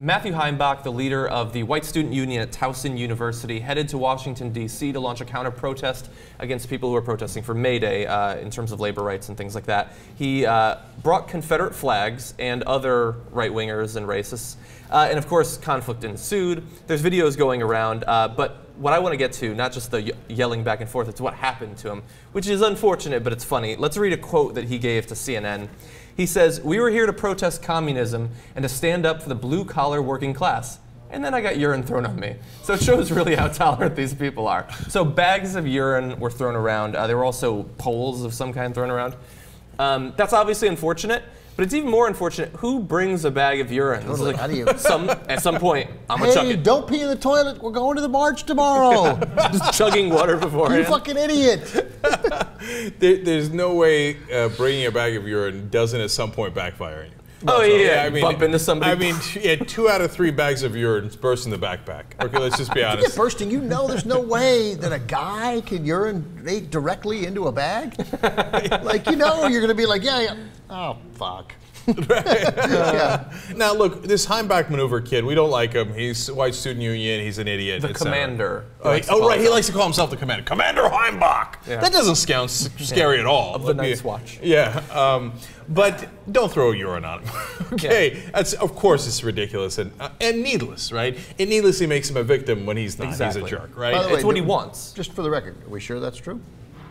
Matthew Heimbach, the leader of the White Student Union at Towson University, headed to Washington, D.C. to launch a counter-protest against people who are protesting for May Day in terms of labor rights and things like that. He brought Confederate flags and other right-wingers and racists. And of course, conflict ensued. There's videos going around, but what I want to get to, not just the yelling back and forth, it's what happened to him, which is unfortunate, but it's funny. Let's read a quote that he gave to CNN. He says, "We were here to protest communism and to stand up for the blue-collar working class. And then I got urine thrown on me." So it shows really how tolerant these people are. So bags of urine were thrown around. There were also poles of some kind thrown around. That's obviously unfortunate. But it's even more unfortunate. Who brings a bag of urine? Totally. Like, How do you? at some point, I'm gonna chuck it. Don't pee in the toilet. We're going to the march tomorrow. Just chugging water beforehand. You fucking idiot. There's no way bringing a bag of urine doesn't at some point backfire on you. Oh yeah, I mean, bump into somebody. I mean, yeah, 2 out of 3 bags of urine burst in the backpack. Okay, let's just be honest. Forget bursting. You know there's no way that a guy can urinate directly into a bag. Like, you know, you're going to be like, yeah. Oh, fuck. Yeah. Now, look, this Heimbach maneuver kid, we don't like him. He's White Student Union. He's an idiot. The commander. Oh, right. He likes to call himself the commander. Commander Heimbach. Yeah. That doesn't sound scary at all. Of the Night's Watch. Yeah. But don't throw urine on him. Okay. Yeah. That's, of course, it's ridiculous and needless, right? It needlessly makes him a victim when he's not. Exactly. He's a jerk, right? By the way, it's what he wants. Just for the record, are we sure that's true?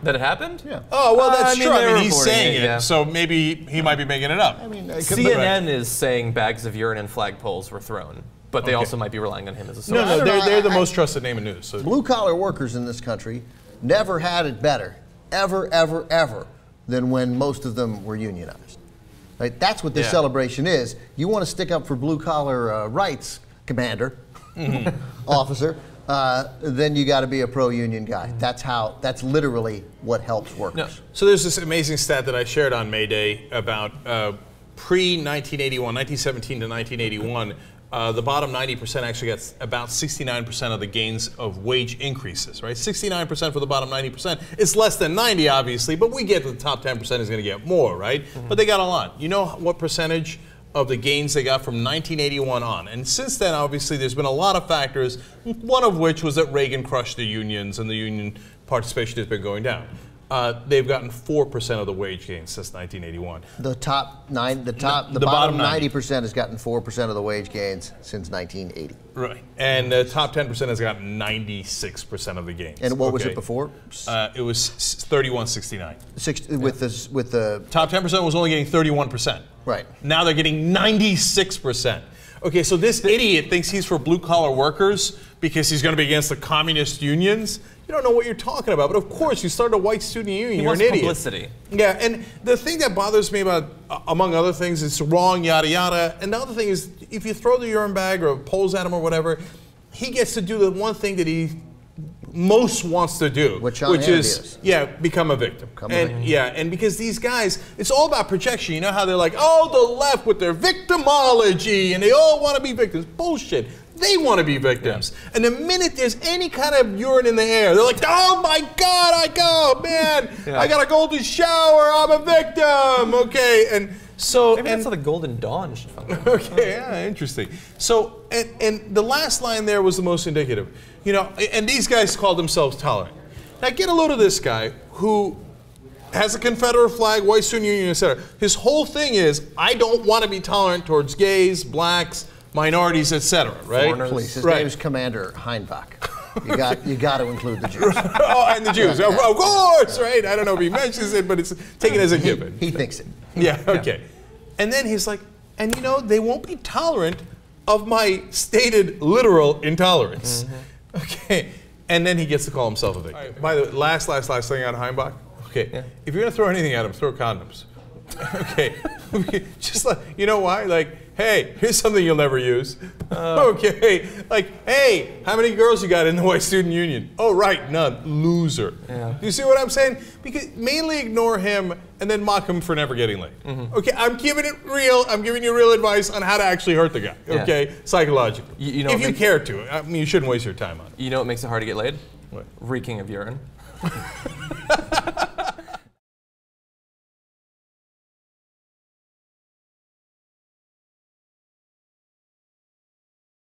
That it happened? Yeah. Oh, well, that's true. I mean, he's saying it, yeah. So maybe he might be making it up. I mean, CNN is saying bags of urine and flagpoles were thrown, but they also might be relying on him as a source. No, they're the most trusted name in news. So. Blue-collar workers in this country never had it better, ever, ever, ever, than when most of them were unionized. Right? That's what this celebration is. You want to stick up for blue-collar rights, Commander, officer, then you got to be a pro-union guy. That's literally what helps workers. No. So there's this amazing stat that I shared on May Day about pre-1981, 1917 to 1981, the bottom 90% actually gets about 69% of the gains of wage increases, right? 69% for the bottom 90%. It's less than 90, obviously, but we get the top 10% is going to get more, right? But they got a lot. You know what percentage of the gains they got from 1981 on? And since then, obviously, there's been a lot of factors, one of which was that Reagan crushed the unions and the union participation has been going down. They've gotten 4% of the wage gains since 1981. The bottom 90% has gotten 4% of the wage gains since 1980. Right, and the top 10% has gotten 96% of the gains. And what was it before? It was 31.69. With the top 10% was only getting 31%. Right. Now they're getting 96%. Okay, so this idiot thinks he's for blue-collar workers because he's going to be against the communist unions. You don't know what you're talking about. But of course, you start a White Student Union, you're an idiot. Publicity. Yeah, and the thing that bothers me about, among other things, it's wrong, yada, yada. And the other thing is, if you throw the urine bag or poles at him or whatever, he gets to do the one thing that he most wants to do, which is become a victim. And because these guys, it's all about projection. You know how they're like, oh, the left with their victimology, and they all want to be victims. Bullshit. They want to be victims. Yeah. And the minute there's any kind of urine in the air, they're like, oh my God, I got a golden shower, I'm a victim. Okay, and so maybe that's how the Golden Dawn should function. Okay, yeah, interesting. So and the last line there was the most indicative. You know, and these guys call themselves tolerant. Now get a load of this guy who has a Confederate flag, White Student Union, etc. His whole thing is, I don't want to be tolerant towards gays, blacks, minorities, etc. Right? Please, his name's Commander Heimbach. You got to include the Jews. Oh, and the Jews, of course, right? I don't know if he mentions it, but it's taken as a given. He thinks it. Yeah. Okay. And then he's like, and you know, they won't be tolerant of my stated literal intolerance. Okay. And then he gets to call himself a victim. Right, by the way, last thing on Heimbach. Okay. Yeah. If you're gonna throw anything at him, throw condoms. Okay. Just like, you know why? Like, hey, here's something you'll never use. Okay. Like, hey, how many girls you got in the White Student Union? Oh, right, none. Loser. Yeah. You see what I'm saying? Because mainly ignore him and then mock him for never getting laid. Okay, I'm giving it real. I'm giving you real advice on how to actually hurt the guy. Okay, psychologically. You know, if you care to. I mean, you shouldn't waste your time on it. You know what makes it hard to get laid? What? Reeking of urine.